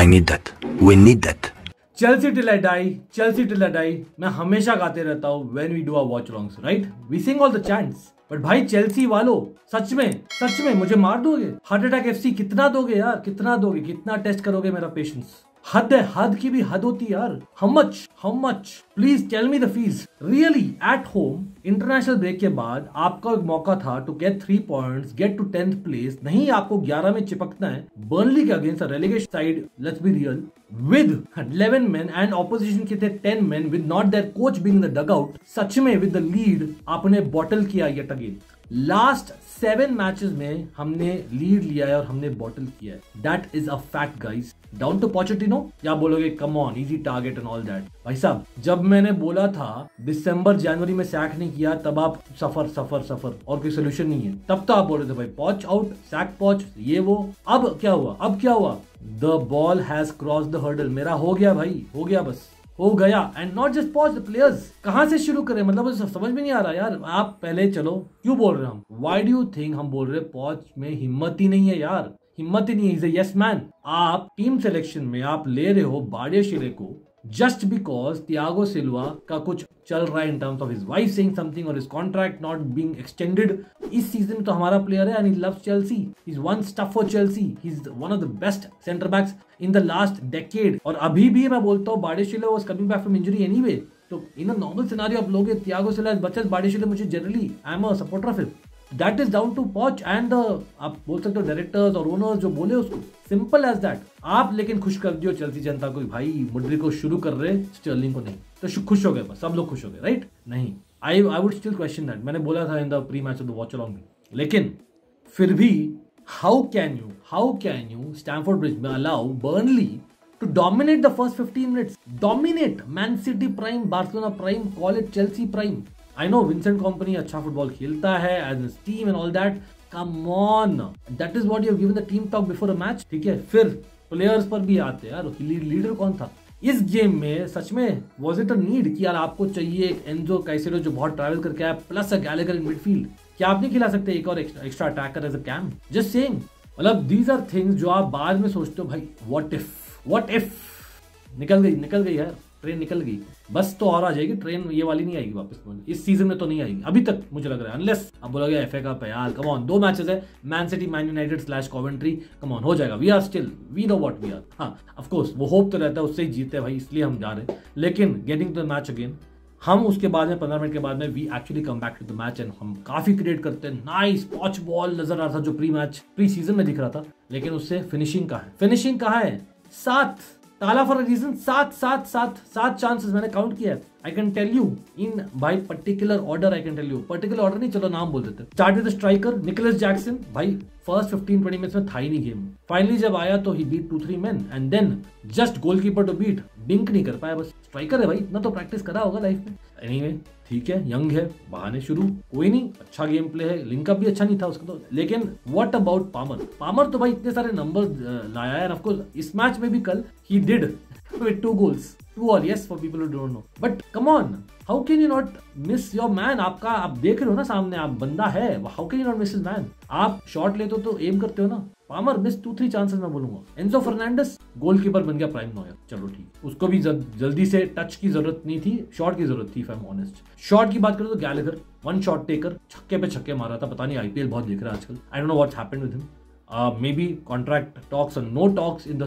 I need that. We need that. Chelsea till I die, Chelsea till I die, मैं हमेशा गाते रहता हूँ when we do our watch alongs, right? We sing all the chants, but भाई Chelsea वालों सच में मुझे मार दोगे? हार्ट अटैक एफसी कितना दोगे यार, कितना दोगे, कितना टेस्ट करोगे मेरा पेशेंस? हद है, हद की भी हद होती है यार। How much please tell me the fees really at home. International break के बाद आपका एक मौका था to get 3 points, get to 10th place. नहीं, आपको 11 में चिपकना है बर्नली के against relegation side, let's be real, with 11 men and opposition के थे 10 men with not their coach being the dugout. सच में विद द लीड आपने बॉटल किया येट अगेन। लास्ट 7 मैचेस में हमने लीड लिया है और हमने बॉटल किया है। That is a fact guys. Down to Pochettino? क्या बोलोगे come on easy target and all that? भाई साहब, जब मैंने बोला था दिसंबर जनवरी में सैक नहीं किया, तब आप सफर और कोई सोल्यूशन नहीं है। तब तो आप बोल रहे थे भाई पॉच आउट, सैक पॉच, ये वो। अब क्या हुआ? The ball has cross the hurdle. मेरा हो गया भाई, हो गया, बस हो गया। एंड नॉट जस्ट पॉच, द प्लेयर्स। कहां से शुरू करें, मतलब समझ में नहीं आ रहा यार। आप पहले चलो, क्यों बोल रहे हैं हम? व्हाई डू यू थिंक हम बोल रहे पॉच में हिम्मत ही नहीं है यार, हिम्मत ही नहीं है। यस मैन, आप टीम सिलेक्शन में आप ले रहे हो बाडियाशिले को जस्ट बिकॉज थियागो सिल्वा का कुछ चल रहा है in terms of his wife saying something और his contract not being extended. इस सीजन में तो हमारा प्लेयर है and he loves Chelsea, he is one stuff for Chelsea, he is one of the best centre backs in the last decade. और अभी भी मैं बोलता हूँ Badiashile was coming back from injury anyway. तो इन अ नॉर्मल सिनेरियो आप लोगे Thiago Silva as much as Badiashile, मुझे generally I am a supporter of him. That is down to Poch and आप बोल सकते हो डायरेक्टर्स और owners जो बोले उसको, सिंपल एज दैट। आप लेकिन खुश कर दियो चेल्सी जनता को, भाई मुड्रिक को शुरू कर रहे, स्टर्लिंग को नहीं, तो खुश हो गए, बस सब लोग खुश हो गए, राइट? नहीं, I would still question that. मैंने बोला था in the pre match of the watch along में, लेकिन फिर भी how can you Stamford Bridge में allow Burnley to dominate the first 15 minutes, dominate Man City prime, Barcelona prime, call it Chelsea prime. I know Vincent Kompany अच्छा football खेलता है as a team and all that. Come on, that is what you have given the team talk before a match. ठीक है, फिर players पर भी आते हैं यार। लीडर कौन था इस गेम में? सच में was it a need कि यार आपको चाहिए एक एंजो कैसेडो जो बहुत ट्रैवल करके आया, plus a Gallagher in midfield? क्या आप नहीं खिला सकते एक और extra attacker as a CAM? Just saying, मतलब दीज आर थिंग्स जो आप बाद में सोचते हो भाई व्हाट इफ निकल गई यार, ट्रेन निकल गई, बस तो और आ जाएगी ट्रेन, ये वाली नहीं आएगी वापस, इस सीजन में तो नहीं आएगी अभी तक मुझे लग रहा है, अनलेस अब बोलोगे एफए कप है यार। कम ऑन, 2 मैचेस है, Man City Man United / Coventry, come on, हो जाएगा। We know what we are. हाँ ऑफ कोर्स वो होप तो रहता है उससे ही जीते भाई, इसलिए हम जा रहे हैं, लेकिन getting to the match again, हम उसके बाद में 15 मिनट के बाद में we actually come back to the match and हम काफी क्रिएट करते हैं। नाइस पॉच बॉल नजर आ रहा था जो प्री सीजन में दिख रहा था, लेकिन उससे फिनिशिंग कहाँ है? 7 ताला फॉर अ रीजन, 7 चांसेस मैंने काउंट किया है। I can tell you in by particular order, I can tell you particular order नहीं, चलो नाम बोल देते। Start with the striker Nicolas Jackson, भाई फर्स्ट 15-20 मिनट्स में था ही नहीं गेम। फाइनली जब आया तो he beat 2-3 men and then just goalkeeper to beat, बिंक नहीं कर पाया। बस स्ट्राइकर है भाई, इतना तो प्रैक्टिस करा होगा लाइफ में। एनीवे ठीक है, यंग है, बहाने शुरू, कोई नहीं, अच्छा गेम प्ले है, लिंकअप भी अच्छा नहीं था उसका तो। लेकिन व्हाट अबाउट पामर तो भाई इतने सारे नंबर लाया है, ऑफ कोर्स इस मैच में भी कल he did with 2 goals, 2 all, yes, for people who don't know, but come on, how can you not miss your man? आप देख रहे हो ना सामने, आप बंदा है, how can you not miss his man? आप शॉट लेते हो तो एम करते हो ना। पामर मिस 2-3 चांसेस मैं बोलूंगा। एंजो फर्नांडिस गोलकीपर बन गया प्राइम नॉयर, चलो ठीक, उसको भी जल्दी से टच की जरूरत नहीं थी, शॉट की जरूरत थी if I am honest. Shot की बात करो तो गैलेगर 1 शॉट टेकर, छक्के पे छक्के मारा था, पता नहीं आईपीएल बहुत देख रहा है आजकल, आई don't know what's happened with him. May be contract talks और नो टॉक्स इन द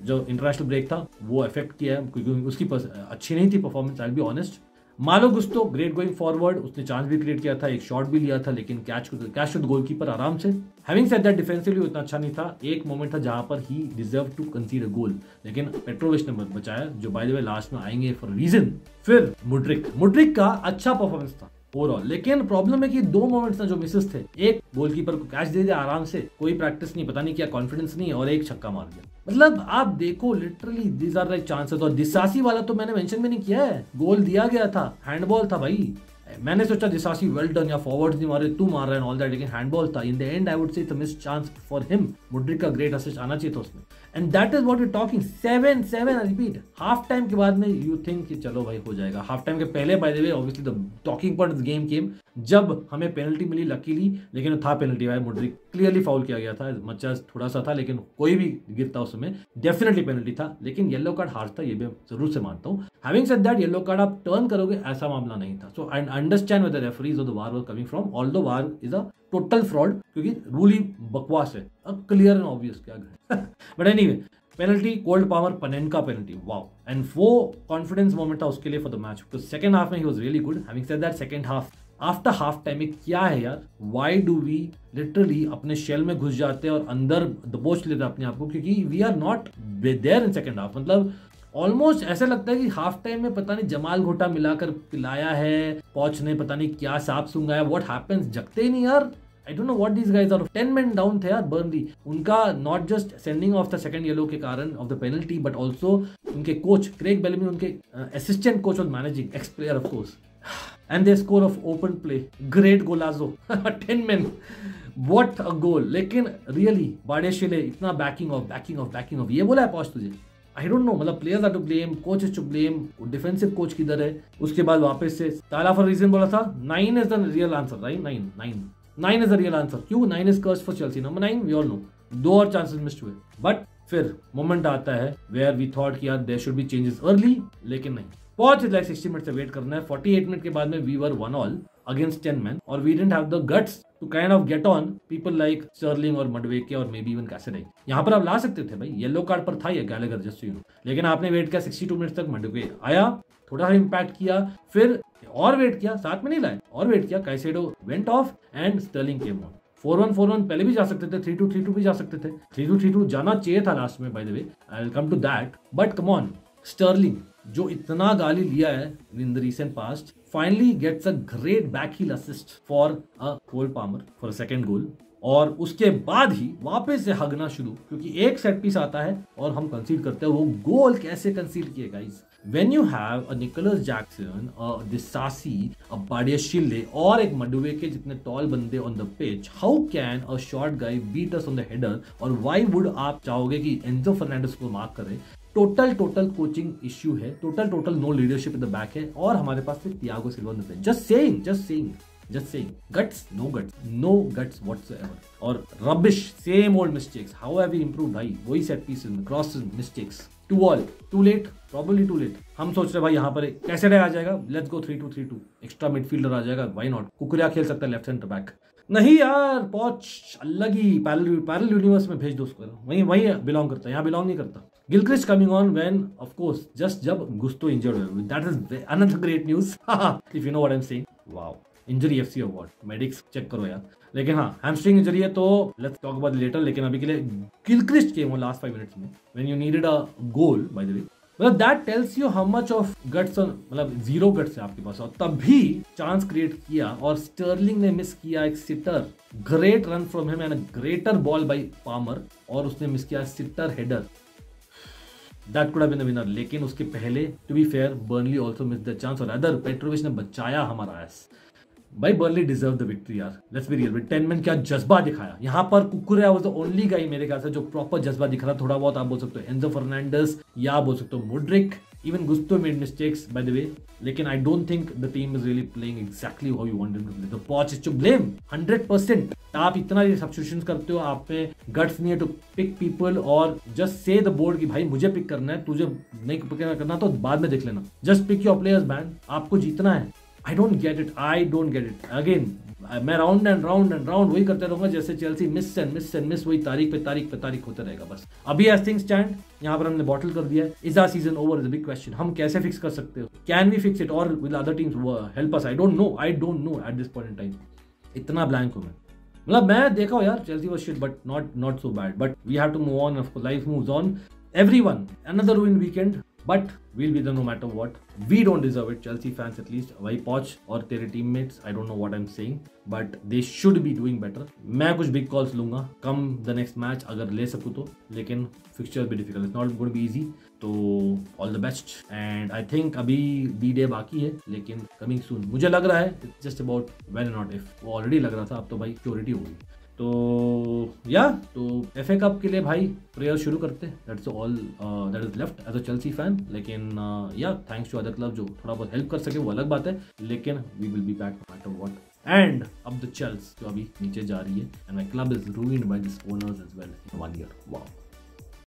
जो इंटरनेशनल ब्रेक था वो इफेक्ट किया है, क्योंकि उसकी अच्छी नहीं थी performance, I will be honest. मालो गुस्तो ग्रेट गोइंग फॉरवर्ड, उसने चांस भी क्रिएट किया था, एक शॉट भी लिया था, लेकिन कैच विद गोलकीपर आराम से। हैविंग सेड दैट डिफेंसिवली उतना अच्छा नहीं था, एक मोमेंट था जहां पर ही डिजर्व टू कंसीड अ गोल, लेकिन पेट्रोविच ने बचाया, जो बाय द वे लास्ट में आएंगे फॉर रीजन। फिर मुड्रिक का अच्छा परफॉर्मेंस था ओवरऑल, लेकिन प्रॉब्लम है कि 2 मोमेंट्स ना जो मिसेस थे, एक गोलकीपर को कैच दे दिया आराम से, कोई प्रैक्टिस नहीं, पता नहीं क्या कॉन्फिडेंस नहीं, और एक छक्का मार दिया। मतलब आप देखो literally these are like chances. और दिसासी वाला तो मैंने मेंशन भी नहीं किया है, गोल दिया गया था, हैंडबॉल था भाई, मैंने सोचा दिसासी वेल डन, या फॉरवर्ड्स नहीं मारे तू मार रहा है ऑल दैट, लेकिन हैंडबॉल था। In the end I would say it's a missed chance for him. Mudryk का ग्रेट असिस्ट आना चाहिए था उसमें, and that is what we talking. 7-7 I repeat. Half time के बाद में यू थिंक कि चलो भाई हो जाएगा। हाफ टाइम के पहले by the way obviously the talking point of the game came जब हमें पेनल्टी मिली लकीली, लेकिन था पेनल्टी भाई, मुड्रिक क्लियरली फाउल किया गया था, मचा थोड़ा सा था लेकिन कोई भी गिरता उसमें डेफिनेटली पेनल्टी था, लेकिन येलो कार्ड हार्श था, ये भी जरूर से मानता हूँ। Having said that yellow card आप टर्न करोगे ऐसा मामला नहीं था। So I understand where the referees और the VAR were coming from, although VAR is a total fraud, क्योंकि रूल ही बकवास है, अब क्लियर एंड ऑब्वियस क्या but anyway penalty cold power Panenka penalty, wow, and वो कॉन्फिडेंस मोमेंट था उसके लिए फॉर द मैच। तो सेकंड हाफ में he was really good. Having said that second half after half time में क्या है यार, व्हाई डू वी लिटरली अपने शेल में घुस जाते हैं और अंदर दबोच लेते हैं अपने आप को, क्योंकि we are not there in second half. मतलब ऑलमोस्ट ऐसा लगता है कि हाफ टाइम में पता नहीं जमाल घोटा मिलाकर पिलाया है, पॉच ने पता नहीं क्या सांप सूंघाया, व्हाट हैपेंस, जगते ही नहीं यार। I don't know what these guys are. 10 men down थे यार बर्नली। उनका not just sending off the second yellow के कारण of the penalty, but also उनके कोच क्रेग बेलमी, उनके assistant coach was managing, ex player of course, and they score of open play, great golazo, 10 men, what a goal। लेकिन really बाडेशिले इतना backing off ये बोला है पॉच तुझे? I don't know, मतलब players are to blame, coach is to blame, defensive coach किधर है? उसके बाद वापस से ताला फॉर रीजन बोला था, 9 is the real answer, right? 9 is the real answer। क्यों? 9 is cursed for Chelsea। Number 9 we all know, 2 और chances missed हुए, बट फिर मोमेंट आता है where we thought कि यार there should be changes early, लेकिन नहीं। पॉच लाइक 60 मिनट से वेट करना है। 48 मिनट के बाद में we were 1-1 against 10 men, और we didn't have the guts to kind of get on people like Sterling और Madueke और maybe even Cassidy। यहाँ पर आप ला सकते थे भाई, येलो कार्ड पर था ये गैलेगर जस्ट यू नो, लेकिन आपने वेट किया 62 मिनट तक। Madueke आया, थोड़ा सा इम्पैक्ट किया, फिर और वेट किया, साथ में नहीं लाए, और वेट किया, Caicedo went off and Sterling came on. 4-1 पहले भी जा सकते थे, 3-2 भी जा सकते थे, 3-2 जाना चाहिए था लास्ट में by the way, I will come to that, but come on, Sterling जो इतना गाली लिया है in the recent past finally gets a great back heel assist for a Cole Palmer for a second goal, और उसके बाद ही वापस से हगना शुरू, क्योंकि एक सेट पीस आता है और हम कंसीड करते हैं। वो गोल कैसे कंसीड किए guys? When you have a Nicholas Jackson, a Disasi, a Badiashile और एक Madueke जितने टॉल बंदे on the pitch, how can a short guy beat us on the header? और why would आप चाहोगे कि एंजो फर्नांडिस को मार्क करे? टोटल कोचिंग इश्यू है, total no leadership in the back है, और हमारे पास फिर थियागो सिल्वा ने पे। Just saying guts, no guts whatsoever, और rubbish, same old mistakes। how have we improved भाई? वही set pieces, crosses, mistakes, too late, probably too late। हम सोच रहे भाई यहाँ पर कैसे आ जाएगा, लेट्स गो 3-2 एक्स्ट्रा मिडफील्डर आ जाएगा, व्हाई नॉट? कुकुरिया खेल सकता है लेफ्ट सेंटर बैक। नहीं यार, पॉच अलग ही पैरेलल यूनिवर्स में भेज दो उसको, वहीं बिलोंग करता है, यहाँ बिलोंग नहीं करता। Gilchrist coming on when of course just जब गुस्तो इंजर्ड हुए, that is another great news if you know what I am saying. Wow, injury FC award, medics check करो यार। लेकिन हाँ, हैमस्ट्रिंग इंजरी है तो लेट्स टॉक अबाउट लेटर, लेकिन अभी के लिए Gilchrist came on last 5 minutes में when you needed a goal by the way. मतलब that tells you how much of guts, मतलब 0 गट्स है आपके पास, और तब भी चांस क्रिएट किया, और स्टर्लिंग ने मिस किया एक sitter, great run from him and greater ball by Palmer, और उसने मिस किया sitter header, that could have been the winner. लेकिन उसके पहले to be fair Burnley also miss the chance, और अदर पेट्रोविच ने बचाया हमारा एस। भाई बर्नली डिजर्व द विक्ट्री यार, लेट्स बी रियल। 10 men क्या जज्बा दिखाया यहाँ पर। Cucurella was the only guy मेरे ख्याल से जो प्रॉपर जज्बा दिख रहा। थोड़ा बहुत आप बोल सकते हो एंजो फर्नांडिस, या बोल सकते हो Mudryk, even Gusto made mistakes by the way, लेकिन I don't think the team is really playing exactly how you wanted to play. The Poch is to blame 100%। आप इतना ये सब्स्टिट्यूशंस करते हो, आप में गट्स नहीं है टू पिक पीपल और जस्ट से द बोर्ड कि भाई मुझे पिक करना है, तुझे नहीं पिक करना तो बाद में देख लेना, just pick your players man, आपको जीतना है। I don't get it again। मैं राउंड एंड राउंड वही करते रहूंगा, जैसे चेल्सी मिस वही तारीख पे तारीख होता रहेगा बस। अभी एज थिंग्स स्टैंड यहाँ पर हमने बॉटल कर दिया है। Is our season over is a big question. हम कैसे फिक्स कर सकते हो? कैन वी फिक्स इट और with other teams help us? I don't know at this point in time. इतना ब्लैंक हूं मैं, मतलब मैं देखा हूं यार, Chelsea was shit but not so bad, but we have to move on, life moves on. Everyone, another win weekend, but we'll be there no matter what. We don't deserve it, Chelsea fans at least. भाई पॉच और तेरे teammates, I don't know what I'm saying, but they should be doing better. मैं कुछ big calls लूंगा come the next match अगर ले सकूँ तो, लेकिन फिक्चर्स भी difficult, it's not going to be easy. तो all the best and I think अभी डी डे बाकी है लेकिन कमिंग सून. मुझे लग रहा है it's just about when not if. वो ऑलरेडी लग रहा था, अब तो भाई श्योरिटी हो गई. तो या तो FA कप के लिए भाई प्रेयर शुरू करते हैं. That's all that is left as a Chelsea fan. लेकिन या थैंक्स टू अदर क्लब जो थोड़ा बहुत हेल्प कर सके वो अलग बात है, लेकिन we will be back no matter what. And अब द चेल्स जो अभी नीचे जा रही है, and my club is ruined by this owners as well in 1 year. Wow.